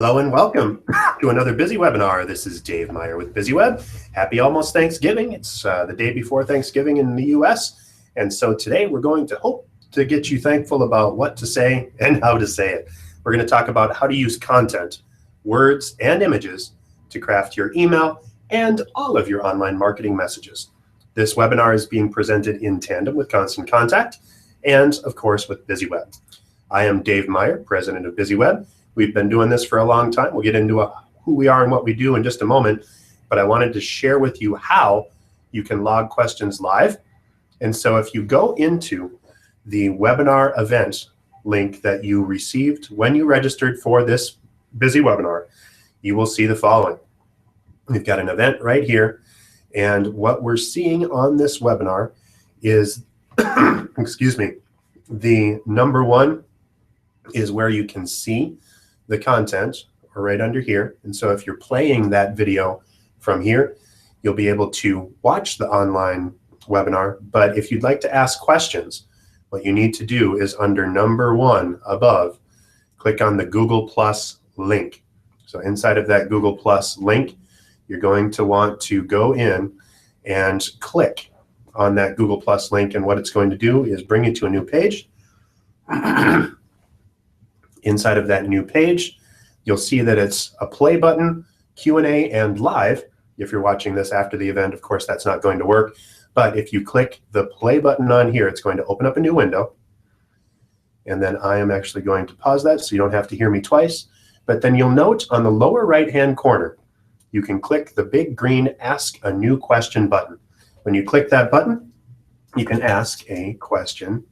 Hello and welcome to another BizzyWebinar. This is Dave Meyer with BizzyWeb. Happy almost Thanksgiving. It's the day before Thanksgiving in the US. And so today we're going to hope to get you thankful about what to say and how to say it. We're going to talk about how to use content, words, and images to craft your email and all of your online marketing messages. This webinar is being presented in tandem with Constant Contact and, of course, with BizzyWeb. I am Dave Meyer, president of BizzyWeb. We've been doing this for a long time. We'll get into who we are and what we do in just a moment, but I wanted to share with you how you can log questions live. And so if you go into the webinar event link that you received when you registered for this BizzyWebinar, you will see the following. We've got an event right here, and what we're seeing on this webinar is, excuse me, the number one is where you can see the content right under here. And so if you're playing that video from here, you'll be able to watch the online webinar. But if you'd like to ask questions, what you need to do is under number one above, click on the Google Plus link. So inside of that Google Plus link, you're going to want to go in and click on that Google Plus link. And what it's going to do is bring you to a new page. Inside of that new page, you'll see that it's a play button, Q&A, and live. If you're watching this after the event, of course, that's not going to work. But if you click the play button on here, it's going to open up a new window. And then I am actually going to pause that so you don't have to hear me twice. But then you'll note on the lower right-hand corner, you can click the big green Ask a New Question button. When you click that button, you can ask a question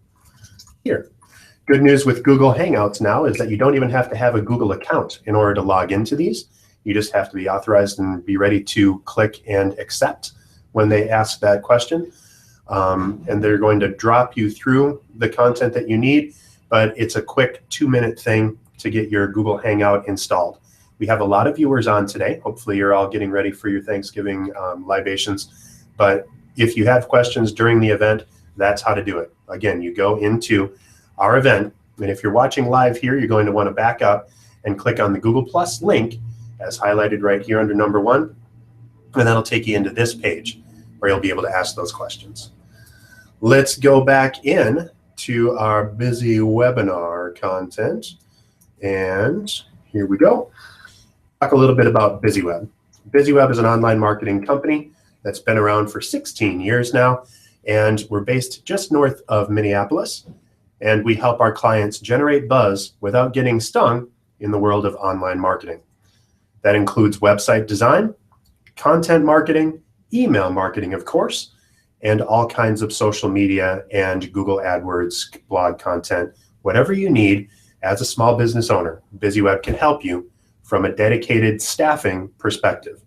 here. Good news with Google Hangouts now is that you don't even have to have a Google account in order to log into these. You just have to be authorized and be ready to click and accept when they ask that question. And they're going to drop you through the content that you need, but it's a quick 2-minute thing to get your Google Hangout installed. We have a lot of viewers on today. Hopefully you're all getting ready for your Thanksgiving libations. But if you have questions during the event, that's how to do it. Again, you go into our event, and if you're watching live here, you're going to want to back up and click on the Google Plus link as highlighted right here under number one, and that'll take you into this page where you'll be able to ask those questions. Let's go back in to our BizzyWebinar content, and here we go. Talk a little bit about BizzyWeb. BizzyWeb is an online marketing company that's been around for 16 years now, and we're based just north of Minneapolis. And we help our clients generate buzz without getting stung in the world of online marketing. That includes website design, content marketing, email marketing, of course, and all kinds of social media and Google AdWords, blog content. Whatever you need as a small business owner, BizzyWeb can help you from a dedicated staffing perspective.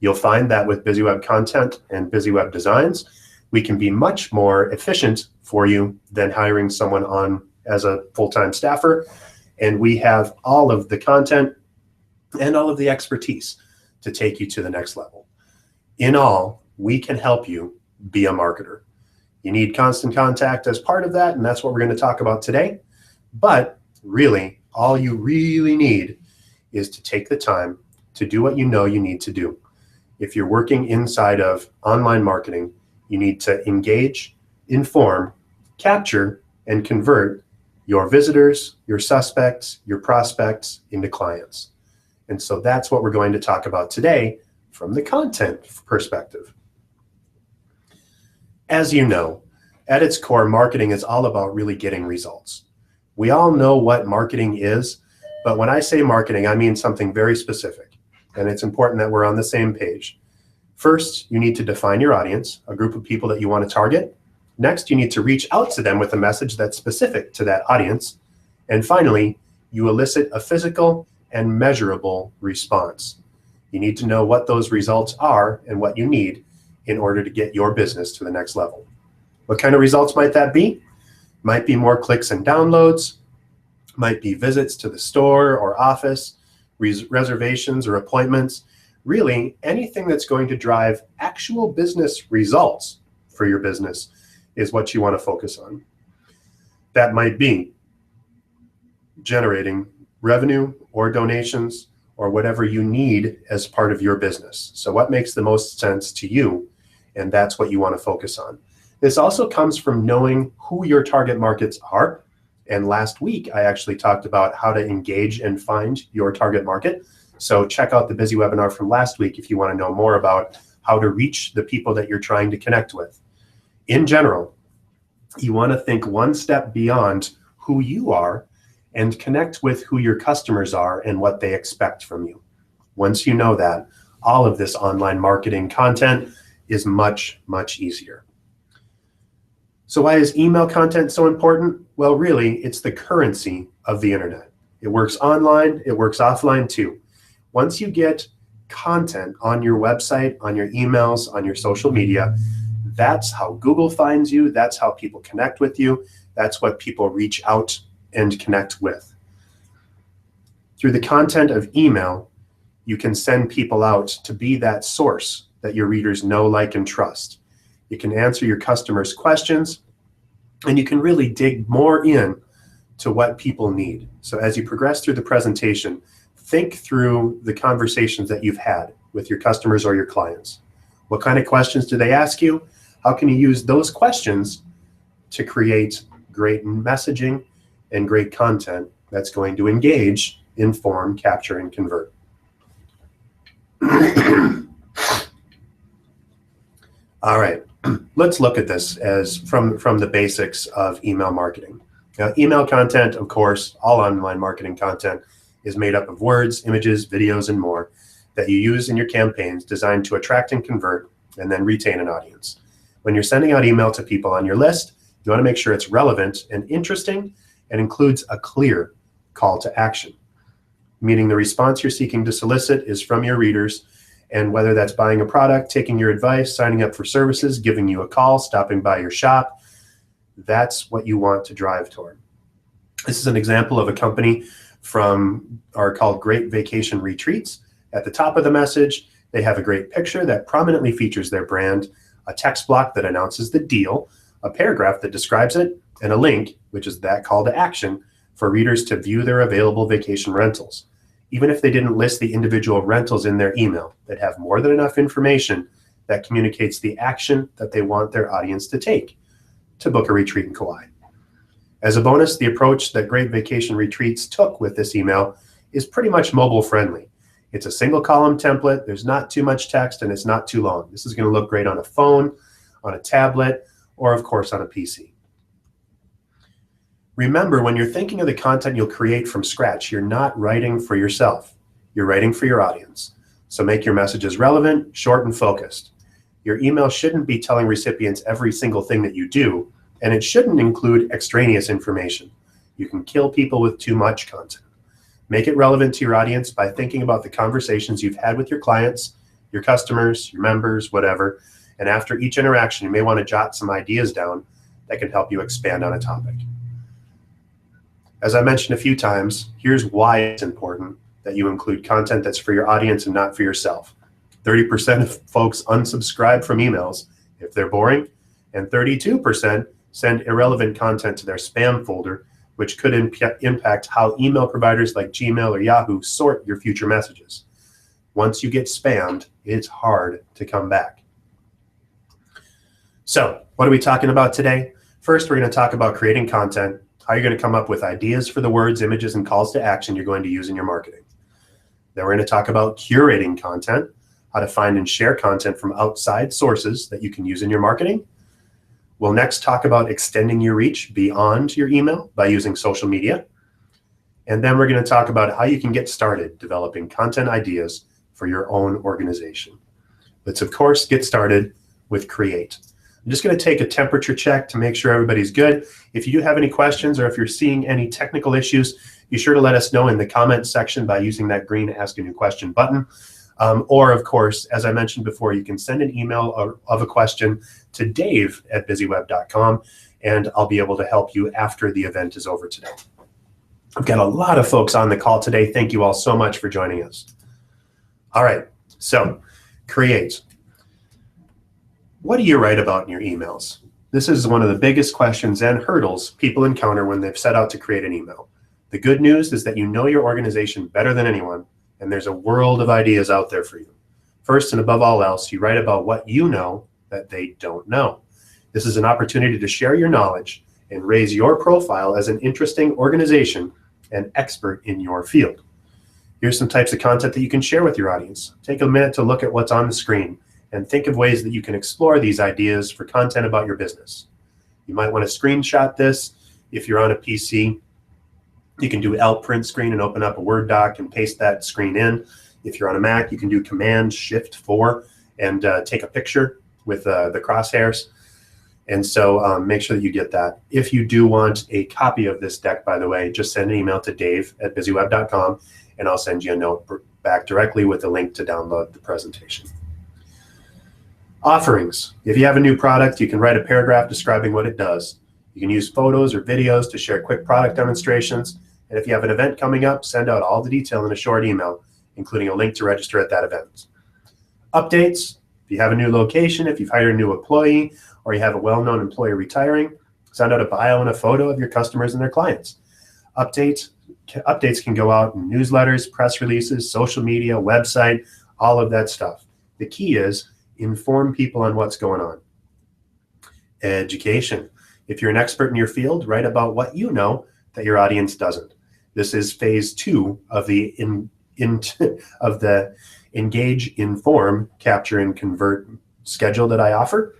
You'll find that with BizzyWeb content and BizzyWeb designs, we can be much more efficient for you than hiring someone on as a full-time staffer. And we have all of the content and all of the expertise to take you to the next level. In all, we can help you be a marketer. You need Constant Contact as part of that, and that's what we're going to talk about today. But really, all you really need is to take the time to do what you know you need to do. If you're working inside of online marketing, you need to engage, inform, capture, and convert your visitors, your suspects, your prospects into clients. And so that's what we're going to talk about today from the content perspective. As you know, at its core, marketing is all about really getting results. We all know what marketing is, but when I say marketing, I mean something very specific, and it's important that we're on the same page. First, you need to define your audience, a group of people that you want to target. Next, you need to reach out to them with a message that's specific to that audience. And finally, you elicit a physical and measurable response. You need to know what those results are and what you need in order to get your business to the next level. What kind of results might that be? Might be more clicks and downloads, might be visits to the store or office, reservations or appointments. Really, anything that's going to drive actual business results for your business is what you want to focus on. That might be generating revenue or donations or whatever you need as part of your business. So what makes the most sense to you? And that's what you want to focus on. This also comes from knowing who your target markets are. And last week, I actually talked about how to engage and find your target market. So check out the Busy webinar from last week if you want to know more about how to reach the people that you're trying to connect with. In general, you want to think one step beyond who you are and connect with who your customers are and what they expect from you. Once you know that, all of this online marketing content is much, much easier. So why is email content so important? Well, really, it's the currency of the internet. It works online, it works offline too. Once you get content on your website, on your emails, on your social media, that's how Google finds you, that's how people connect with you, that's what people reach out and connect with. Through the content of email, you can send people out to be that source that your readers know, like, and trust. You can answer your customers' questions, and you can really dig more in to what people need. So as you progress through the presentation, think through the conversations that you've had with your customers or your clients. What kind of questions do they ask you? How can you use those questions to create great messaging and great content that's going to engage, inform, capture, and convert? All right, let's look at this as from the basics of email marketing. Now, email content, of course, all online marketing content is made up of words, images, videos, and more that you use in your campaigns designed to attract and convert and then retain an audience. When you're sending out email to people on your list, you want to make sure it's relevant and interesting and includes a clear call to action, meaning the response you're seeking to solicit is from your readers, and whether that's buying a product, taking your advice, signing up for services, giving you a call, stopping by your shop, that's what you want to drive toward. This is an example of a company called Great Vacation Retreats. At the top of the message, they have a great picture that prominently features their brand, a text block that announces the deal, a paragraph that describes it, and a link, which is that call to action for readers to view their available vacation rentals. Even if they didn't list the individual rentals in their email, they'd have more than enough information that communicates the action that they want their audience to take to book a retreat in Kauai. As a bonus, the approach that Great Vacation Retreats took with this email is pretty much mobile friendly. It's a single column template, there's not too much text, and it's not too long. This is going to look great on a phone, on a tablet, or of course on a PC. Remember, when you're thinking of the content you'll create from scratch, you're not writing for yourself. You're writing for your audience. So make your messages relevant, short, and focused. Your email shouldn't be telling recipients every single thing that you do, and it shouldn't include extraneous information. You can kill people with too much content. Make it relevant to your audience by thinking about the conversations you've had with your clients, your customers, your members, whatever. And after each interaction, you may want to jot some ideas down that can help you expand on a topic. As I mentioned a few times, here's why it's important that you include content that's for your audience and not for yourself. 30% of folks unsubscribe from emails if they're boring, and 32% send irrelevant content to their spam folder, which could impact how email providers like Gmail or Yahoo sort your future messages. Once you get spammed, it's hard to come back. So, what are we talking about today? First, we're going to talk about creating content, how you're going to come up with ideas for the words, images, and calls to action you're going to use in your marketing. Then we're going to talk about curating content, how to find and share content from outside sources that you can use in your marketing. We'll next talk about extending your reach beyond your email by using social media. And then we're going to talk about how you can get started developing content ideas for your own organization. Let's, of course, get started with create. I'm just going to take a temperature check to make sure everybody's good. If you do have any questions or if you're seeing any technical issues, be sure to let us know in the comments section by using that green Ask a New Question button. Or, of course, as I mentioned before, you can send an email of a question to dave@BizzyWeb.com, and I'll be able to help you after the event is over today. I've got a lot of folks on the call today. Thank you all so much for joining us. All right, so create. What do you write about in your emails? This is one of the biggest questions and hurdles people encounter when they've set out to create an email. The good news is that you know your organization better than anyone, and there's a world of ideas out there for you. First and above all else, you write about what you know that they don't know. This is an opportunity to share your knowledge and raise your profile as an interesting organization and expert in your field. Here's some types of content that you can share with your audience. Take a minute to look at what's on the screen and think of ways that you can explore these ideas for content about your business. You might want to screenshot this. If you're on a PC, you can do Alt print screen and open up a Word doc and paste that screen in. If you're on a Mac, you can do Command Shift 4 and take a picture with the crosshairs. And so make sure that you get that. If you do want a copy of this deck, by the way, just send an email to dave@bizzyweb.com and I'll send you a note back directly with a link to download the presentation. Offerings. If you have a new product, you can write a paragraph describing what it does. You can use photos or videos to share quick product demonstrations. And if you have an event coming up, send out all the detail in a short email, including a link to register at that event. Updates. If you have a new location, if you've hired a new employee, or you have a well-known employee retiring, send out a bio and a photo of your customers and their clients. Updates can go out in newsletters, press releases, social media, website, all of that stuff. The key is inform people on what's going on. Education. If you're an expert in your field, write about what you know that your audience doesn't. This is phase 2 of the engage, inform, capture, and convert schedule that I offer.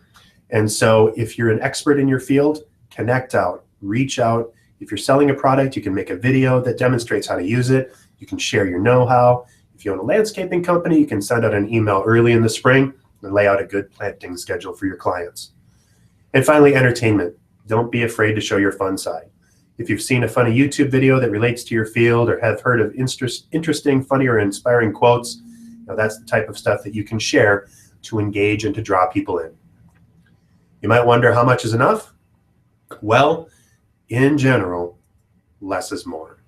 And so if you're an expert in your field, connect out, reach out. If you're selling a product, you can make a video that demonstrates how to use it. You can share your know-how. If you own a landscaping company, you can send out an email early in the spring and lay out a good planting schedule for your clients. And finally, entertainment. Don't be afraid to show your fun side. If you've seen a funny YouTube video that relates to your field or have heard of interesting, funny, or inspiring quotes, that's the type of stuff that you can share to engage and to draw people in. You might wonder, how much is enough? Well, in general, less is more.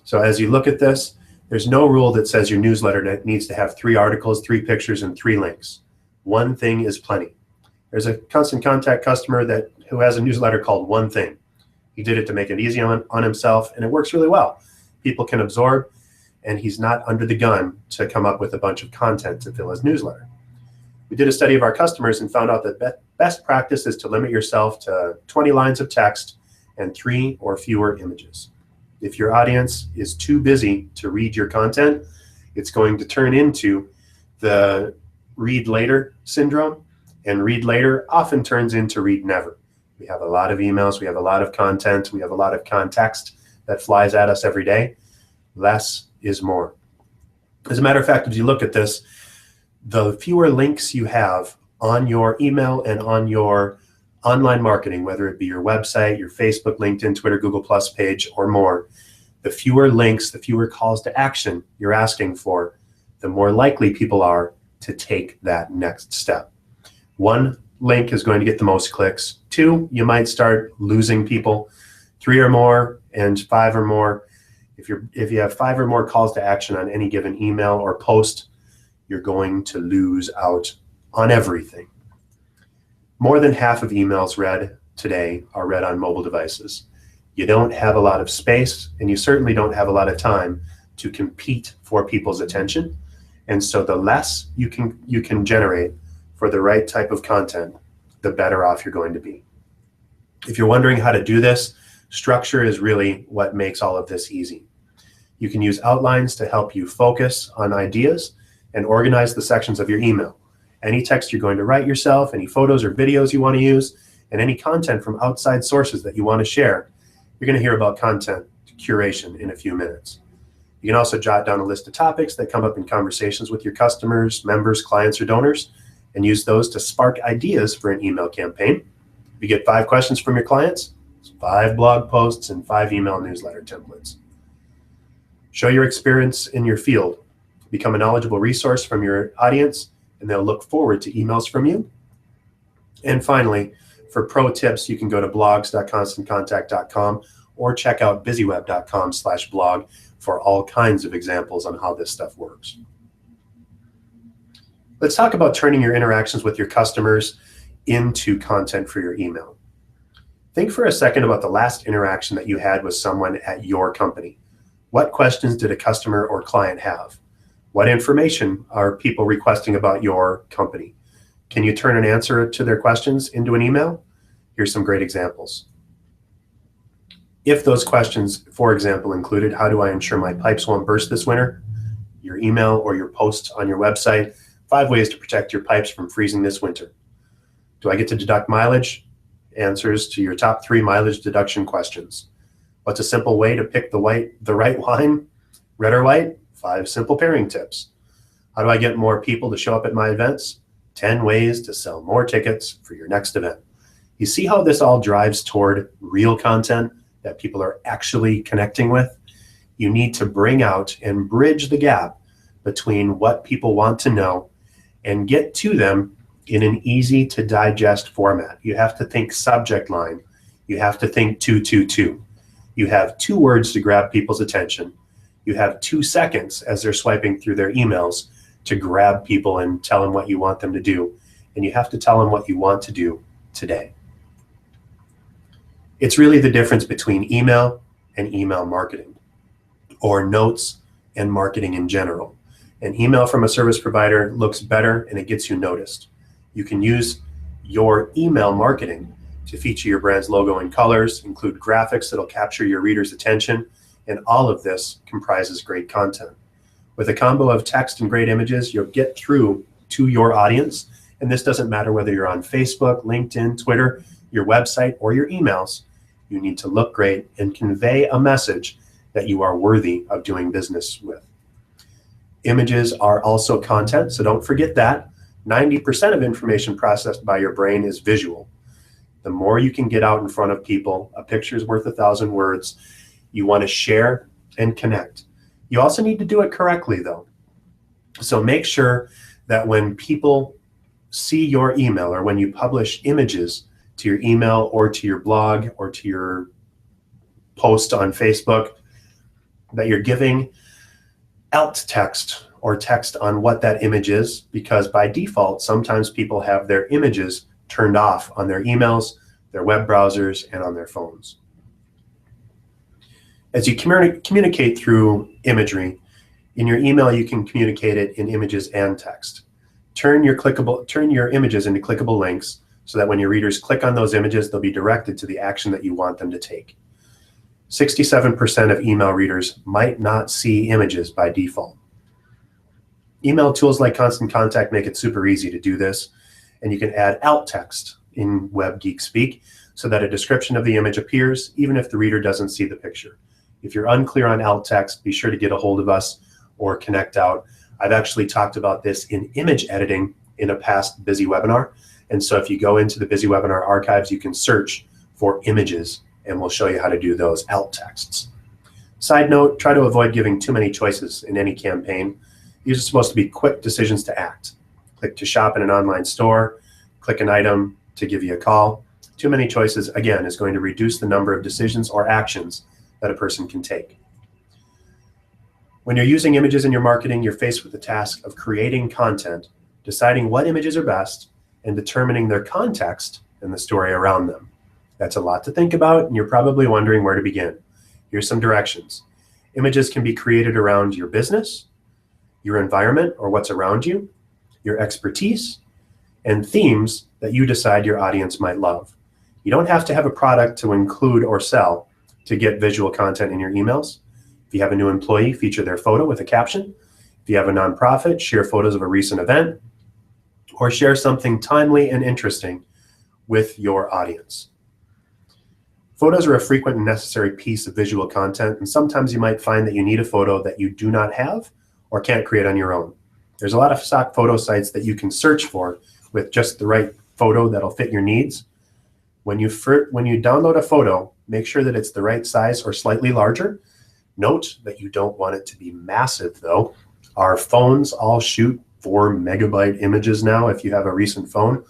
So as you look at this, there's no rule that says your newsletter needs to have 3 articles, 3 pictures, and 3 links. One thing is plenty. There's a constant contact customer who has a newsletter called One Thing. He did it to make it easy on himself, and it works really well. People can absorb, and he's not under the gun to come up with a bunch of content to fill his newsletter. We did a study of our customers and found out that best practice is to limit yourself to 20 lines of text and 3 or fewer images. If your audience is too busy to read your content, it's going to turn into the read later syndrome, and read later often turns into read never. We have a lot of emails, we have a lot of content, we have a lot of context that flies at us every day. Less is more. As a matter of fact, if you look at this, the fewer links you have on your email and on your online marketing, whether it be your website, your Facebook, LinkedIn, Twitter, Google Plus page, or more, the fewer links, the fewer calls to action you're asking for, the more likely people are to take that next step. 1 link is going to get the most clicks. 2, you might start losing people. 3 or more, and 5 or more. If you have 5 or more calls to action on any given email or post, you're going to lose out on everything. More than half of emails read today are read on mobile devices. You don't have a lot of space, and you certainly don't have a lot of time to compete for people's attention. And so the less you can generate for the right type of content, the better off you're going to be. If you're wondering how to do this, structure is really what makes all of this easy. You can use outlines to help you focus on ideas and organize the sections of your email. Any text you're going to write yourself, any photos or videos you want to use, and any content from outside sources that you want to share, you're going to hear about content curation in a few minutes. You can also jot down a list of topics that come up in conversations with your customers, members, clients, or donors, and use those to spark ideas for an email campaign. If you get 5 questions from your clients, it's 5 blog posts and 5 email newsletter templates. Show your experience in your field. Become a knowledgeable resource from your audience, and they'll look forward to emails from you. And finally, for pro tips, you can go to blogs.constantcontact.com or check out BizzyWeb.com/blog for all kinds of examples on how this stuff works. Let's talk about turning your interactions with your customers into content for your email. Think for a second about the last interaction that you had with someone at your company. What questions did a customer or client have? What information are people requesting about your company? Can you turn an answer to their questions into an email? Here's some great examples. If those questions, for example, included, how do I ensure my pipes won't burst this winter? Your email or your post on your website, 5 ways to protect your pipes from freezing this winter. Do I get to deduct mileage? Answers to your top 3 mileage deduction questions. What's a simple way to pick the right wine? Red or white? 5 simple pairing tips. How do I get more people to show up at my events? 10 ways to sell more tickets for your next event. You see how this all drives toward real content that people are actually connecting with? You need to bring out and bridge the gap between what people want to know and get to them in an easy to digest format. You have to think subject line. You have to think 222. You have 2 words to grab people's attention. You have 2 seconds as they're swiping through their emails to grab people and tell them what you want them to do. And you have to tell them what you want to do today. It's really the difference between email and email marketing, or notes and marketing in general. An email from a service provider looks better and it gets you noticed. You can use your email marketing to feature your brand's logo in colors, include graphics that'll capture your reader's attention, and all of this comprises great content. With a combo of text and great images, you'll get through to your audience, and this doesn't matter whether you're on Facebook, LinkedIn, Twitter, your website, or your emails. You need to look great and convey a message that you are worthy of doing business with. Images are also content, so don't forget that. 90% of information processed by your brain is visual. The more you can get out in front of people, a picture is worth 1,000 words. You want to share and connect. You also need to do it correctly, though. So make sure that when people see your email, or when you publish images to your email or to your blog or to your post on Facebook, that you're giving alt text or text on what that image is, because by default, sometimes people have their images turned off on their emails, their web browsers, and on their phones. As you communicate through imagery, in your email you can communicate it in images and text. Turn your images into clickable links so that when your readers click on those images, they'll be directed to the action that you want them to take. 67% of email readers might not see images by default. Email tools like Constant Contact make it super easy to do this, and you can add alt text in web geek speak so that a description of the image appears even if the reader doesn't see the picture. If you're unclear on alt text, be sure to get a hold of us or connect out. I've actually talked about this in image editing in a past BizzyWebinar, and so if you go into the BizzyWebinar archives, you can search for images and we'll show you how to do those alt texts. Side note, try to avoid giving too many choices in any campaign. These are supposed to be quick decisions to act. Click to shop in an online store, click an item to give you a call. Too many choices, again, is going to reduce the number of decisions or actions that a person can take. When you're using images in your marketing, you're faced with the task of creating content, deciding what images are best, and determining their context and the story around them. That's a lot to think about, and you're probably wondering where to begin. Here's some directions. Images can be created around your business, your environment or what's around you, your expertise, and themes that you decide your audience might love. You don't have to have a product to include or sell to get visual content in your emails. If you have a new employee, feature their photo with a caption. If you have a nonprofit, share photos of a recent event, or share something timely and interesting with your audience. Photos are a frequent and necessary piece of visual content, and sometimes you might find that you need a photo that you do not have or can't create on your own. There's a lot of stock photo sites that you can search for with just the right photo that'll fit your needs. When you download a photo, make sure that it's the right size or slightly larger. Note that you don't want it to be massive, though. Our phones all shoot 4 megabyte images now. If you have a recent phone,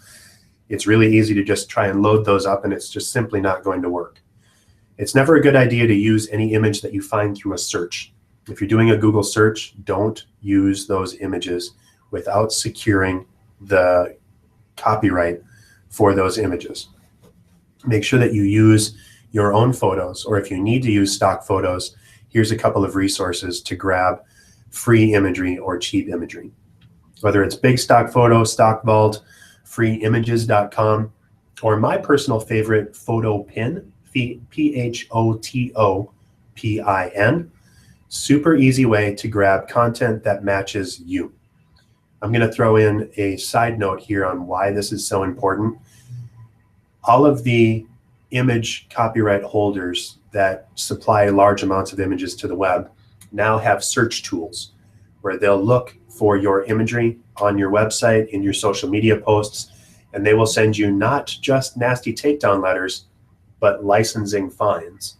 it's really easy to just try and load those up, and it's just simply not going to work. It's never a good idea to use any image that you find through a search. If you're doing a Google search, don't use those images without securing the copyright for those images. Make sure that you use your own photos, or if you need to use stock photos, here's a couple of resources to grab free imagery or cheap imagery. Whether it's Big Stock Photo, Stock Vault, freeimages.com, or my personal favorite, PhotoPin, PHOTOPIN. Super easy way to grab content that matches you. I'm going to throw in a side note here on why this is so important. All of the image copyright holders that supply large amounts of images to the web now have search tools where they'll look for your imagery on your website, in your social media posts, and they will send you not just nasty takedown letters, but licensing fines.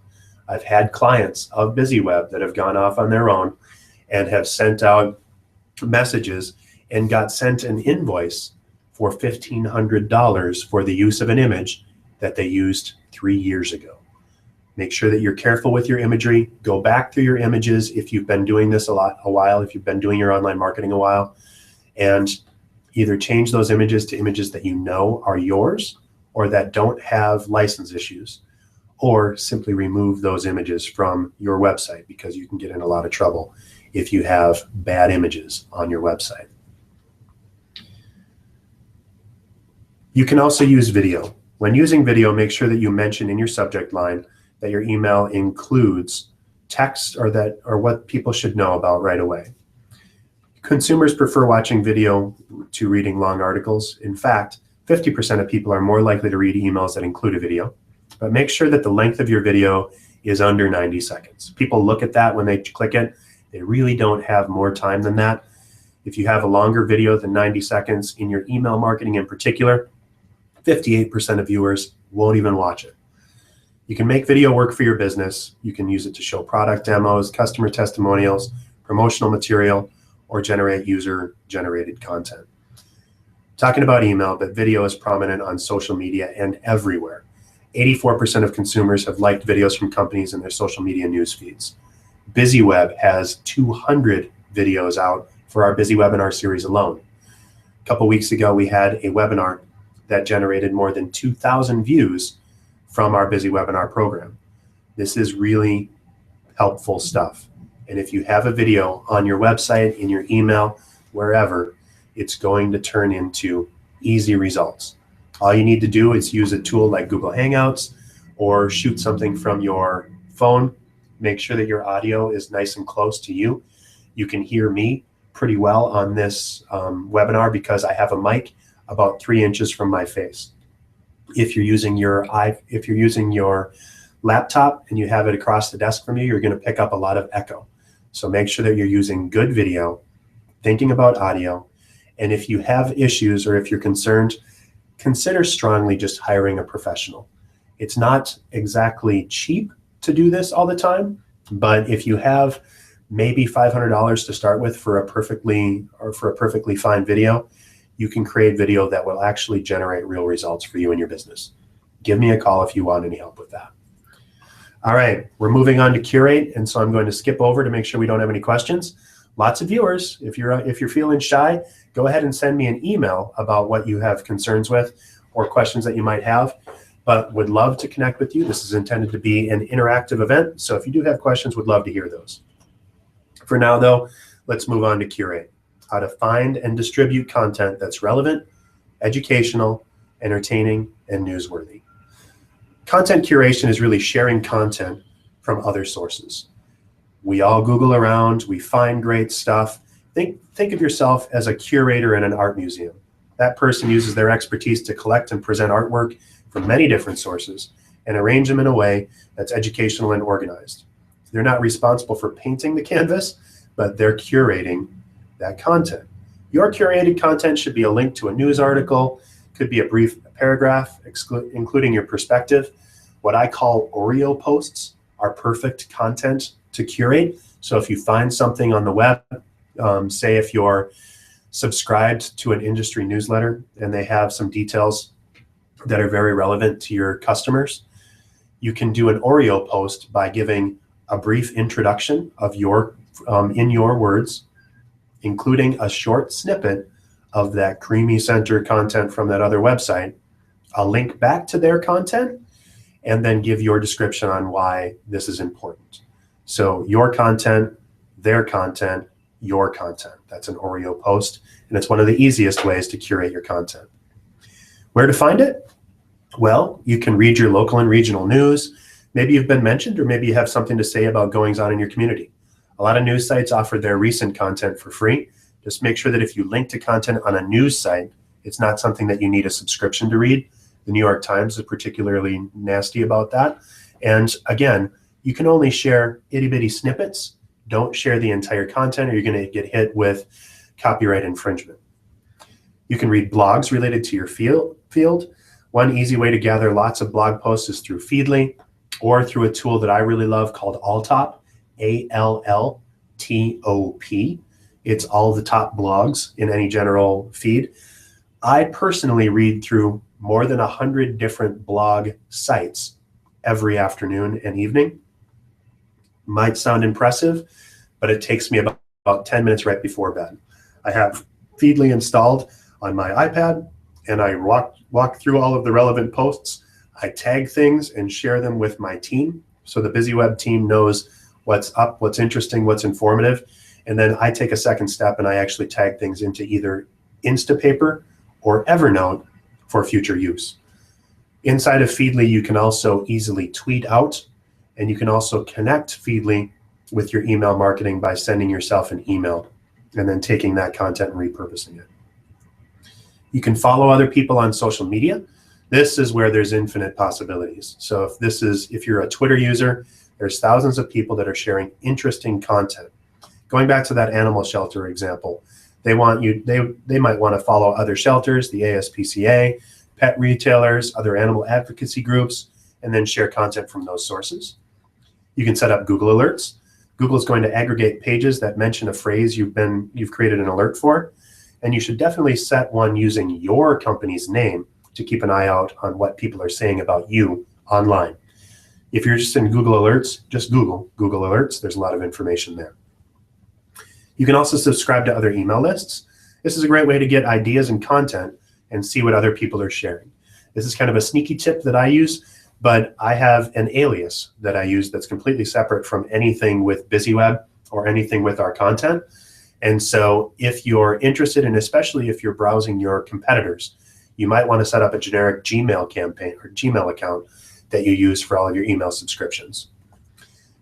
I've had clients of BizzyWeb that have gone off on their own and have sent out messages and got sent an invoice for $1,500 for the use of an image that they used 3 years ago. Make sure that you're careful with your imagery. Go back through your images if you've been doing this a while, if you've been doing your online marketing a while, and either change those images to images that you know are yours or that don't have license issues, or simply remove those images from your website, because you can get in a lot of trouble if you have bad images on your website. You can also use video. When using video, make sure that you mention in your subject line that your email includes text or what people should know about right away. Consumers prefer watching video to reading long articles. In fact, 50% of people are more likely to read emails that include a video, but make sure that the length of your video is under 90 seconds. People look at that when they click it. They really don't have more time than that. If you have a longer video than 90 seconds in your email marketing in particular, 58% of viewers won't even watch it. You can make video work for your business. You can use it to show product demos, customer testimonials, promotional material, or generate user-generated content. Talking about email, but video is prominent on social media and everywhere. 84% of consumers have liked videos from companies in their social media news feeds. BizzyWeb has 200 videos out for our BizzyWebinar series alone. A couple weeks ago, we had a webinar that generated more than 2,000 views from our BizzyWebinar program. This is really helpful stuff. And if you have a video on your website, in your email, wherever, it's going to turn into easy results. All you need to do is use a tool like Google Hangouts or shoot something from your phone. Make sure that your audio is nice and close to you. You can hear me pretty well on this webinar because I have a mic about 3 inches from my face. If you're using your laptop and you have it across the desk from you, you're going to pick up a lot of echo. So make sure that you're using good video, thinking about audio, and if you have issues or if you're concerned, consider strongly just hiring a professional. It's not exactly cheap to do this all the time, but if you have maybe $500 to start with for a perfectly fine video, you can create video that will actually generate real results for you and your business. Give me a call if you want any help with that. All right, we're moving on to Curate, and so I'm going to skip over to make sure we don't have any questions. Lots of viewers. If you're feeling shy, go ahead and send me an email about what you have concerns with or questions that you might have, but would love to connect with you. This is intended to be an interactive event, so if you do have questions, would love to hear those. For now, though, let's move on to Curate. How to find and distribute content that's relevant, educational, entertaining, and newsworthy. Content curation is really sharing content from other sources. We all Google around, we find great stuff. Think of yourself as a curator in an art museum. That person uses their expertise to collect and present artwork from many different sources and arrange them in a way that's educational and organized. They're not responsible for painting the canvas, but they're curating that content. Your curated content should be a link to a news article, could be a brief paragraph, including your perspective. What I call Oreo posts are perfect content to curate. So if you find something on the web, say if you're subscribed to an industry newsletter and they have some details that are very relevant to your customers, you can do an Oreo post by giving a brief introduction of in your words, including a short snippet of that creamy center content from that other website, a link back to their content, and then give your description on why this is important. So your content, their content, your content. That's an Oreo post, and it's one of the easiest ways to curate your content. Where to find it? Well, you can read your local and regional news. Maybe you've been mentioned, or maybe you have something to say about goings on in your community. A lot of news sites offer their recent content for free. Just make sure that if you link to content on a news site, it's not something that you need a subscription to read. The New York Times is particularly nasty about that. And again, you can only share itty bitty snippets. Don't share the entire content, or you're going to get hit with copyright infringement. You can read blogs related to your field. One easy way to gather lots of blog posts is through Feedly, or through a tool that I really love called Alltop, ALLTOP. It's all the top blogs in any general feed. I personally read through more than 100 different blog sites every afternoon and evening. Might sound impressive, but it takes me about 10 minutes right before bed. I have Feedly installed on my iPad, and I walk through all of the relevant posts. I tag things and share them with my team, so the BizzyWeb team knows what's up, what's interesting, what's informative. And then I take a second step and I actually tag things into either Instapaper or Evernote for future use. Inside of Feedly, you can also easily tweet out, and you can also connect Feedly with your email marketing by sending yourself an email and then taking that content and repurposing it. You can follow other people on social media. This is where there's infinite possibilities. So if you're a Twitter user, there's thousands of people that are sharing interesting content. Going back to that animal shelter example, they might want to follow other shelters, the ASPCA, pet retailers, other animal advocacy groups, and then share content from those sources. You can set up Google Alerts. Google is going to aggregate pages that mention a phrase you've created an alert for, and you should definitely set one using your company's name to keep an eye out on what people are saying about you online. If you're just in Google Alerts, just Google Alerts. There's a lot of information there. You can also subscribe to other email lists. This is a great way to get ideas and content and see what other people are sharing. This is kind of a sneaky tip that I use, but I have an alias that I use that's completely separate from anything with BizzyWeb or anything with our content. And so if you're interested, and especially if you're browsing your competitors, you might want to set up a generic Gmail campaign or Gmail account that you use for all of your email subscriptions.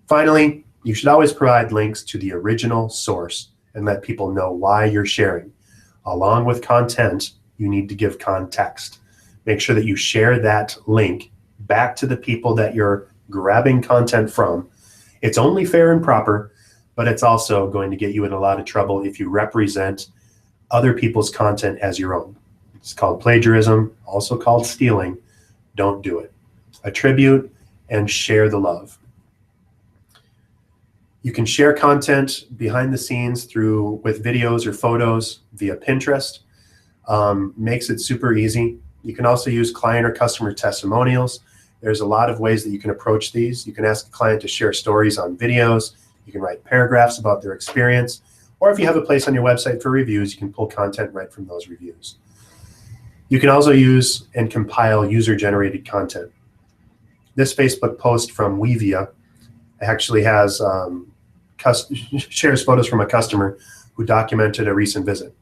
Finally, you should always provide links to the original source and let people know why you're sharing. Along with content, you need to give context. Make sure that you share that link back to the people that you're grabbing content from. It's only fair and proper, but it's also going to get you in a lot of trouble if you represent other people's content as your own. It's called plagiarism, also called stealing. Don't do it. Attribute and share the love. You can share content behind the scenes with videos or photos via Pinterest. Makes it super easy. You can also use client or customer testimonials. There's a lot of ways that you can approach these. You can ask a client to share stories on videos. You can write paragraphs about their experience. Or if you have a place on your website for reviews, you can pull content right from those reviews. You can also use and compile user-generated content. This Facebook post from Weavia actually has shares photos from a customer who documented a recent visit.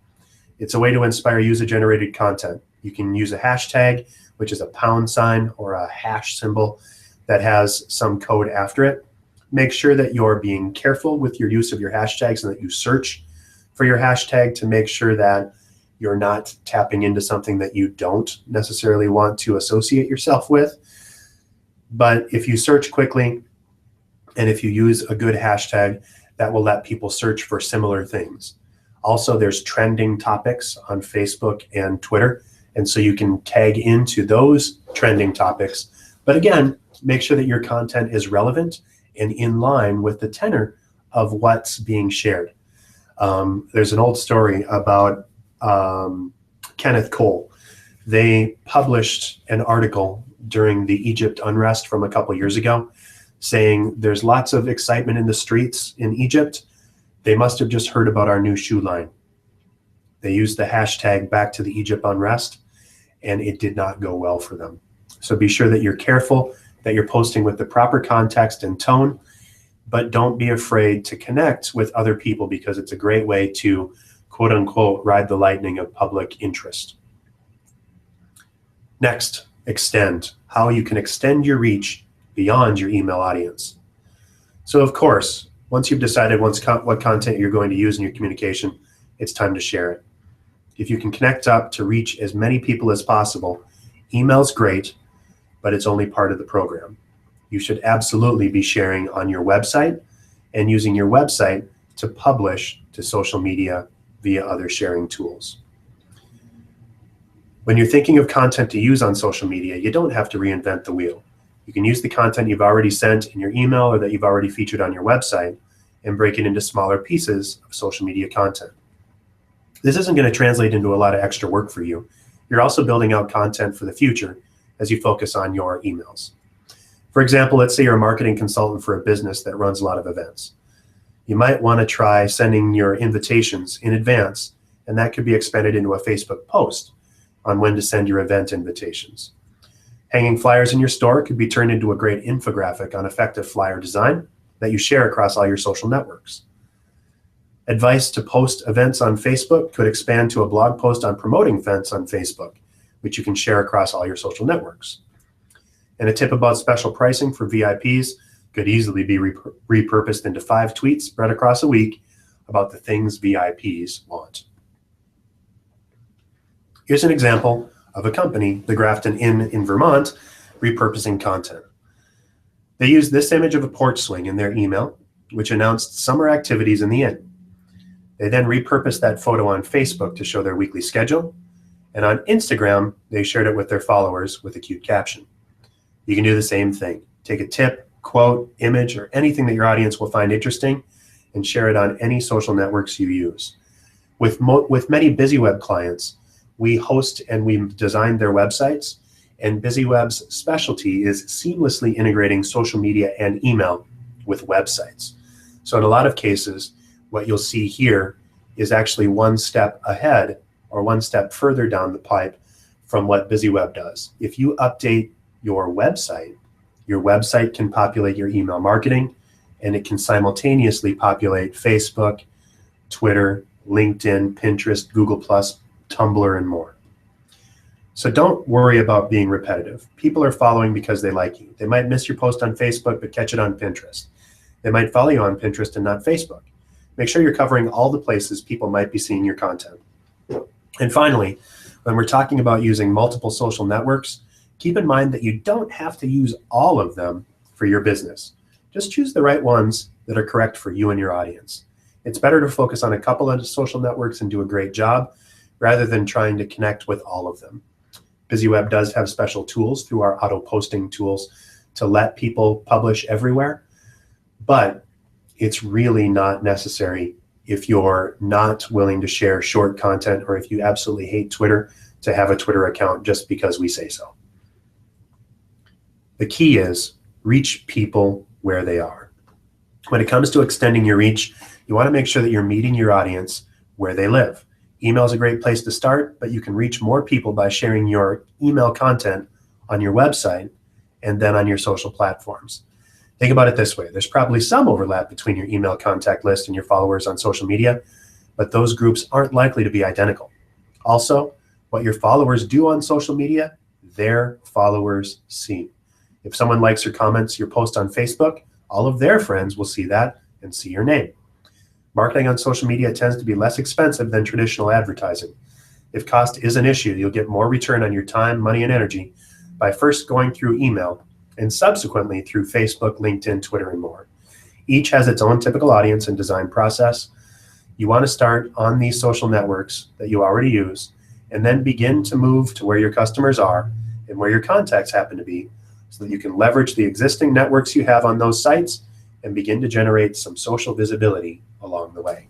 It's a way to inspire user-generated content. You can use a hashtag, which is a £, or a hash symbol that has some code after it. Make sure that you're being careful with your use of your hashtags and that you search for your hashtag to make sure that you're not tapping into something that you don't necessarily want to associate yourself with. But if you search quickly and if you use a good hashtag, that will let people search for similar things. Also, there's trending topics on Facebook and Twitter, and so you can tag into those trending topics. But again, make sure that your content is relevant and in line with the tenor of what's being shared. There's an old story about Kenneth Cole. They published an article during the Egypt unrest from a couple years ago saying there's lots of excitement in the streets in Egypt. They must have just heard about our new shoe line. They used the hashtag back to the Egypt unrest, and it did not go well for them. So be sure that you're careful, that you're posting with the proper context and tone. but don't be afraid to connect with other people because it's a great way to, quote unquote, ride the lightning of public interest. Next, extend. How you can extend your reach beyond your email audience. So of course, once you've decided what content you're going to use in your communication, it's time to share it. If you can connect up to reach as many people as possible, email's great, but it's only part of the program. You should absolutely be sharing on your website and using your website to publish to social media via other sharing tools. When you're thinking of content to use on social media, you don't have to reinvent the wheel. You can use the content you've already sent in your email or that you've already featured on your website and break it into smaller pieces of social media content. This isn't going to translate into a lot of extra work for you. You're also building out content for the future as you focus on your emails. For example, let's say you're a marketing consultant for a business that runs a lot of events. You might want to try sending your invitations in advance, and that could be expanded into a Facebook post on when to send your event invitations. Hanging flyers in your store could be turned into a great infographic on effective flyer design that you share across all your social networks. Advice to post events on Facebook could expand to a blog post on promoting events on Facebook, which you can share across all your social networks. And a tip about special pricing for VIPs could easily be repurposed into 5 tweets spread across a week about the things VIPs want. Here's an example of a company, the Grafton Inn in Vermont, repurposing content. They used this image of a porch swing in their email, which announced summer activities in the inn. They then repurposed that photo on Facebook to show their weekly schedule, and on Instagram, they shared it with their followers with a cute caption. You can do the same thing. Take a tip, quote, image, or anything that your audience will find interesting and share it on any social networks you use. With many BizzyWeb clients, we host and we design their websites, and BizzyWeb's specialty is seamlessly integrating social media and email with websites. So in a lot of cases, what you'll see here is actually one step ahead or one step further down the pipe from what BizzyWeb does. If you update your website can populate your email marketing, and it can simultaneously populate Facebook, Twitter, LinkedIn, Pinterest, Google+, Tumblr, and more. So don't worry about being repetitive. People are following because they like you. They might miss your post on Facebook, but catch it on Pinterest. They might follow you on Pinterest and not Facebook. Make sure you're covering all the places people might be seeing your content. And finally, when we're talking about using multiple social networks, keep in mind that you don't have to use all of them for your business. Just choose the right ones that are correct for you and your audience. It's better to focus on a couple of social networks and do a great job rather than trying to connect with all of them. BizzyWeb does have special tools through our auto posting tools to let people publish everywhere, but it's really not necessary if you're not willing to share short content or if you absolutely hate Twitter to have a Twitter account just because we say so. The key is reach people where they are. When it comes to extending your reach, you want to make sure that you're meeting your audience where they live. Email is a great place to start, but you can reach more people by sharing your email content on your website and then on your social platforms. Think about it this way. There's probably some overlap between your email contact list and your followers on social media, but those groups aren't likely to be identical. Also, what your followers do on social media, their followers see. If someone likes or comments your post on Facebook, all of their friends will see that and see your name. Marketing on social media tends to be less expensive than traditional advertising. If cost is an issue, you'll get more return on your time, money, and energy by first going through email and subsequently through Facebook, LinkedIn, Twitter, and more. Each has its own typical audience and design process. You want to start on these social networks that you already use and then begin to move to where your customers are and where your contacts happen to be so that you can leverage the existing networks you have on those sites and begin to generate some social visibility along the way.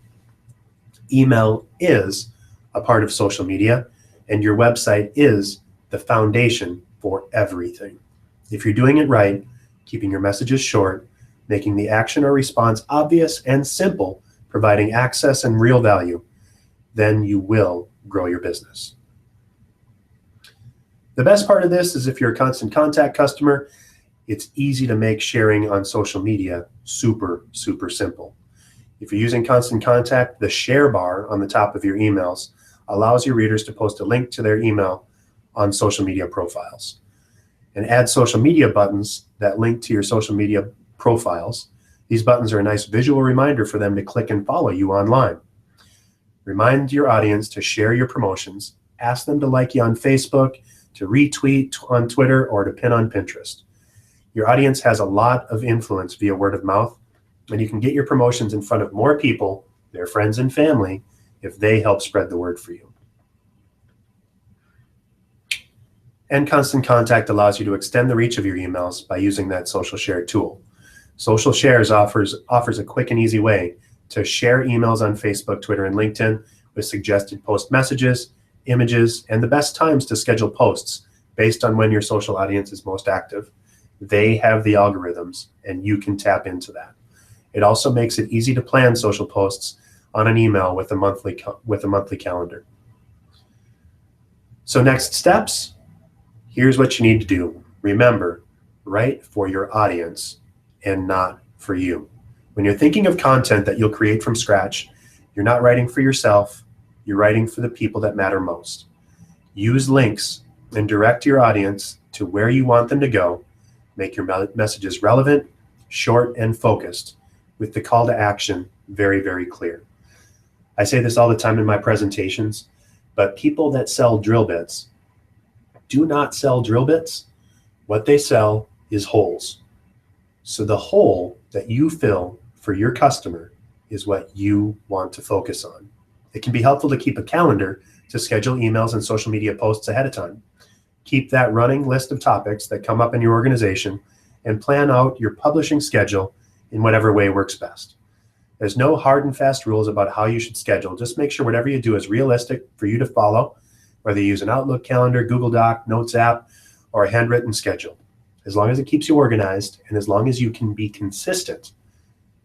Email is a part of social media, and your website is the foundation for everything. If you're doing it right, keeping your messages short, making the action or response obvious and simple, providing access and real value, then you will grow your business. The best part of this is if you're a constant contact customer, It's easy to make sharing on social media super, super simple. If you're using Constant Contact, the share bar on the top of your emails allows your readers to post a link to their email on social media profiles. And add social media buttons that link to your social media profiles. These buttons are a nice visual reminder for them to click and follow you online. Remind your audience to share your promotions. Ask them to like you on Facebook, to retweet on Twitter, or to pin on Pinterest. Your audience has a lot of influence via word of mouth, and you can get your promotions in front of more people, their friends and family, if they help spread the word for you. And Constant Contact allows you to extend the reach of your emails by using that social share tool. Social Shares offers a quick and easy way to share emails on Facebook, Twitter, and LinkedIn with suggested post messages, images, and the best times to schedule posts based on when your social audience is most active. They have the algorithms, and you can tap into that. It also makes it easy to plan social posts on an email with a monthly calendar. So next steps, here's what you need to do. Remember, write for your audience and not for you. When you're thinking of content that you'll create from scratch, you're not writing for yourself, you're writing for the people that matter most. Use links and direct your audience to where you want them to go. Make your messages relevant, short, and focused, with the call to action very, very clear. I say this all the time in my presentations, but people that sell drill bits do not sell drill bits. What they sell is holes. So the hole that you fill for your customer is what you want to focus on. It can be helpful to keep a calendar to schedule emails and social media posts ahead of time. Keep that running list of topics that come up in your organization and plan out your publishing schedule in whatever way works best. There's no hard and fast rules about how you should schedule. Just make sure whatever you do is realistic for you to follow, whether you use an Outlook calendar, Google Doc, Notes app, or a handwritten schedule. As long as it keeps you organized and as long as you can be consistent,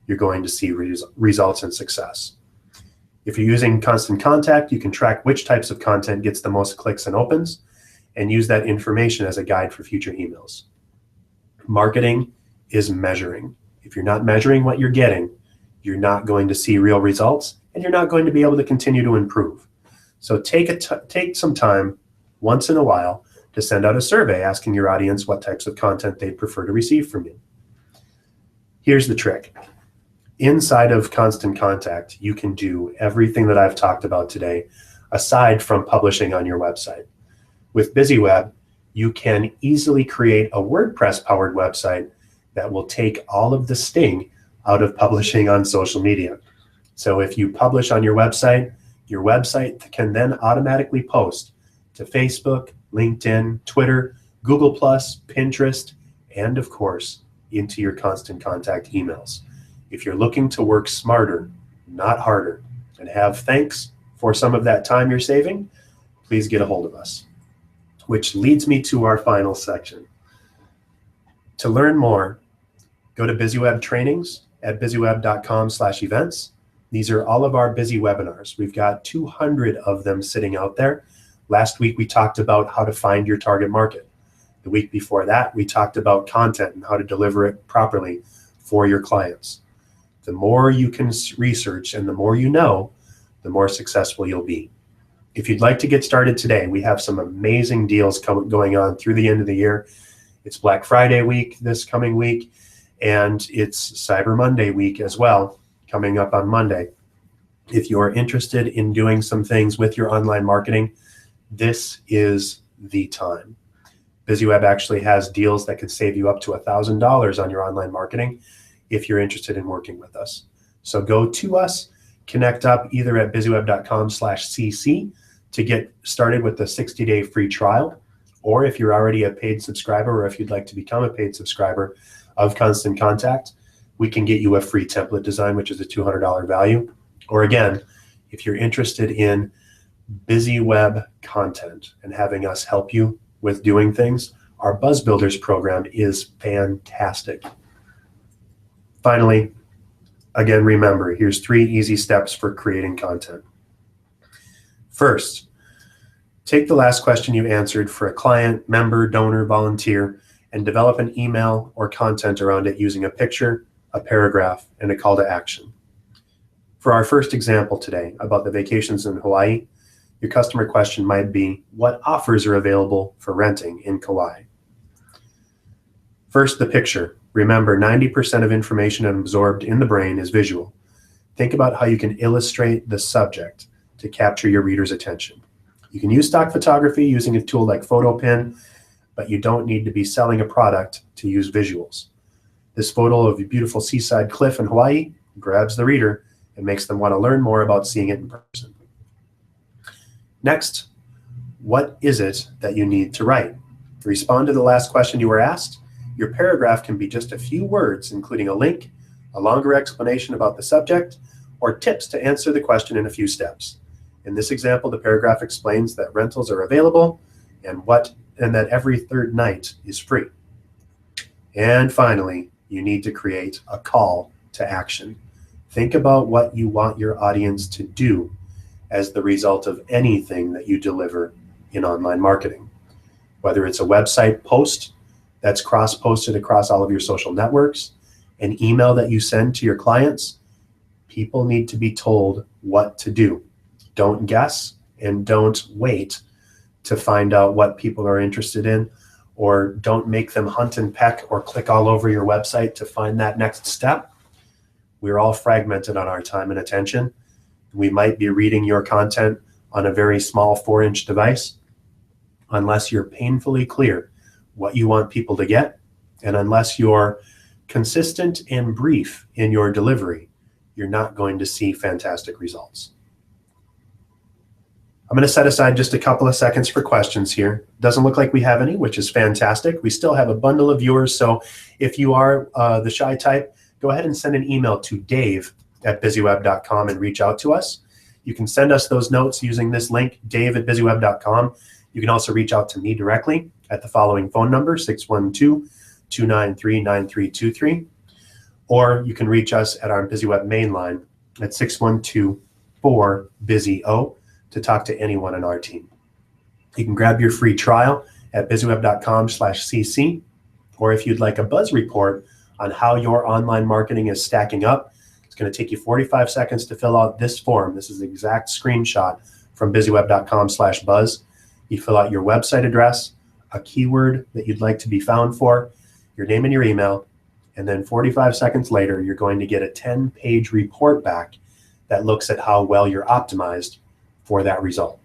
you're going to see results and success. If you're using Constant Contact, you can track which types of content gets the most clicks and opens and use that information as a guide for future emails. Marketing is measuring. If you're not measuring what you're getting, you're not going to see real results and you're not going to be able to continue to improve. So take some time once in a while to send out a survey asking your audience what types of content they'd prefer to receive from you. Here's the trick. Inside of Constant Contact, you can do everything that I've talked about today, aside from publishing on your website. With BizzyWeb, you can easily create a WordPress-powered website that will take all of the sting out of publishing on social media. So if you publish on your website can then automatically post to Facebook, LinkedIn, Twitter, Google+, Pinterest, and of course, into your Constant Contact emails. If you're looking to work smarter, not harder, and have thanks for some of that time you're saving, please get a hold of us. Which leads me to our final section. To learn more, go to BizzyWeb trainings at bizzyweb.com/events. These are all of our Bizzy webinars. We've got 200 of them sitting out there. Last week, we talked about how to find your target market. The week before that, we talked about content and how to deliver it properly for your clients. The more you can research and the more you know, the more successful you'll be. If you'd like to get started today, we have some amazing deals going on through the end of the year. It's Black Friday week this coming week, and it's Cyber Monday week as well, coming up on Monday. If you're interested in doing some things with your online marketing, this is the time. BizzyWeb actually has deals that could save you up to $1,000 on your online marketing if you're interested in working with us. So go to us, connect up either at bizzyweb.com/cc to get started with the 60-day free trial, or if you're already a paid subscriber or if you'd like to become a paid subscriber of Constant Contact, we can get you a free template design, which is a $200 value. Or again, if you're interested in BizzyWeb content and having us help you with doing things, our Buzz Builders program is fantastic. Finally, again, remember, here's 3 easy steps for creating content. First, take the last question you answered for a client, member, donor, volunteer, and develop an email or content around it using a picture, a paragraph, and a call to action. For our first example today about the vacations in Hawaii, your customer question might be, what offers are available for renting in Kauai? First, the picture. Remember, 90% of information absorbed in the brain is visual. Think about how you can illustrate the subject to capture your reader's attention. You can use stock photography using a tool like PhotoPin, but you don't need to be selling a product to use visuals. This photo of a beautiful seaside cliff in Hawaii grabs the reader and makes them want to learn more about seeing it in person. Next, what is it that you need to write? To respond to the last question you were asked, your paragraph can be just a few words, including a link, a longer explanation about the subject, or tips to answer the question in a few steps. In this example, the paragraph explains that rentals are available and that every third night is free. And finally, you need to create a call to action. Think about what you want your audience to do as the result of anything that you deliver in online marketing. Whether it's a website post that's cross-posted across all of your social networks, an email that you send to your clients, people need to be told what to do. Don't guess and don't wait to find out what people are interested in, or don't make them hunt and peck or click all over your website to find that next step. We're all fragmented on our time and attention. We might be reading your content on a very small 4-inch device. Unless you're painfully clear what you want people to get, and unless you're consistent and brief in your delivery, you're not going to see fantastic results. I'm going to set aside just a couple of seconds for questions here. Doesn't look like we have any, which is fantastic. We still have a bundle of viewers, so if you are the shy type, go ahead and send an email to dave@BizzyWeb.com and reach out to us. You can send us those notes using this link, dave@BizzyWeb.com. You can also reach out to me directly at the following phone number, 612-293-9323, or you can reach us at our BizzyWeb main line at 612-4-BIZZY-O to talk to anyone on our team. You can grab your free trial at BizzyWeb.com/cc, or if you'd like a buzz report on how your online marketing is stacking up, it's going to take you 45 seconds to fill out this form. This is the exact screenshot from BizzyWeb.com/buzz. You fill out your website address, a keyword that you'd like to be found for, your name and your email, and then 45 seconds later, you're going to get a 10-page report back that looks at how well you're optimized for that result.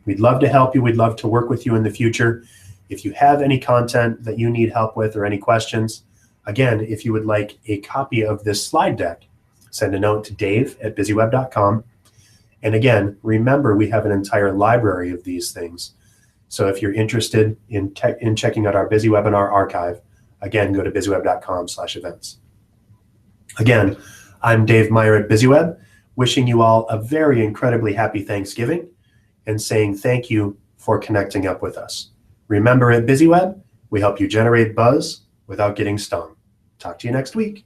We'd love to help you. We'd love to work with you in the future. If you have any content that you need help with or any questions, again, if you would like a copy of this slide deck, send a note to dave@BizzyWeb.com. And again, remember, we have an entire library of these things. So if you're interested in checking out our BizzyWebinar archive, again, go to BizzyWeb.com/events. Again, I'm Dave Meyer at BizzyWeb, wishing you all a very incredibly happy Thanksgiving and saying thank you for connecting up with us. Remember, at BizzyWeb, we help you generate buzz without getting stung. Talk to you next week.